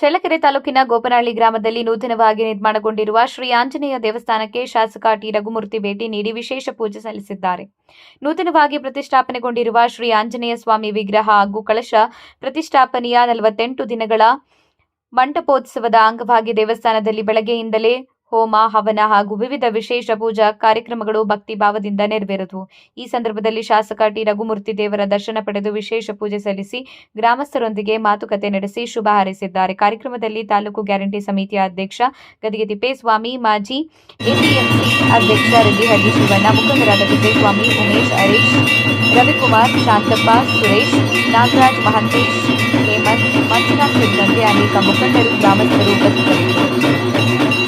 ಚಳ್ಳಕೆರೆ ತಾಲೂಕಿನ ಗೋಪನಹಳ್ಳಿ ಗ್ರಾಮದಲ್ಲಿ ನೂತನವಾಗಿ ನಿರ್ಮಾಣಗೊಂಡಿರುವ ಶ್ರೀ ಆಂಜನೇಯ ದೇವಸ್ಥಾನಕ್ಕೆ ಶಾಸಕ ಟಿ ರಘುಮೂರ್ತಿ ಭೇಟಿ ನೀಡಿ ವಿಶೇಷ ಪೂಜೆ ಸಲ್ಲಿಸಿದ್ದಾರೆ. ನೂತನವಾಗಿ ಪ್ರತಿಷ್ಠಾಪನೆಗೊಂಡಿರುವ ಶ್ರೀ ಆಂಜನೇಯ ಸ್ವಾಮಿ ವಿಗ್ರಹ ಹಾಗೂ ಕಳಶ ಪ್ರತಿಷ್ಠಾಪನೆಯ 48 ದಿನಗಳ ಮಂಟಪೋತ್ಸವದ ಅಂಗವಾಗಿ ದೇವಸ್ಥಾನದಲ್ಲಿ ಬೆಳಗ್ಗೆಯಿಂದಲೇ ಹೋಮ, ಹವನ ಹಾಗೂ ವಿವಿಧ ವಿಶೇಷ ಪೂಜಾ ಕಾರ್ಯಕ್ರಮಗಳು ಭಕ್ತಿ ಭಾವದಿಂದ ನೆರವೇರಿದವು. ಈ ಸಂದರ್ಭದಲ್ಲಿ ಶಾಸಕ ಟಿ ರಘುಮೂರ್ತಿ ದೇವರ ದರ್ಶನ ಪಡೆದು ವಿಶೇಷ ಪೂಜೆ ಸಲ್ಲಿಸಿ ಗ್ರಾಮಸ್ಥರೊಂದಿಗೆ ಮಾತುಕತೆ ನಡೆಸಿ ಶುಭ ಹಾರೈಸಿದ್ದಾರೆ. ಕಾರ್ಯಕ್ರಮದಲ್ಲಿ ತಾಲೂಕು ಗ್ಯಾರಂಟಿ ಸಮಿತಿಯ ಅಧ್ಯಕ್ಷ ಗದಿಗೆ ತಿಪ್ಪೇಸ್ವಾಮಿ, ಮಾಜಿ ಎಪಿಎಂಸಿ ಅಧ್ಯಕ್ಷ ರೆಡ್ಡಿಹಳ್ಳಿ ಶಿವಣ್ಣ, ಮುಖಂಡರಾದ ತಿಪ್ಪೇಸ್ವಾಮಿ, ಉಮೇಶ್, ಹರೀಶ್, ರವಿಕುಮಾರ್, ಶಾಂತಪ್ಪ, ಸುರೇಶ್, ನಾಗರಾಜ್, ಮಹಂತೇಶ್, ಹೇಮಂತ್, ಮಂಜುನಾಥ್ ಸೇರಿದಂತೆ ಅನೇಕ ಮುಖಂಡರು, ಗ್ರಾಮಸ್ಥರು ಉಪಸ್ಥಿತರಿದ್ದರು.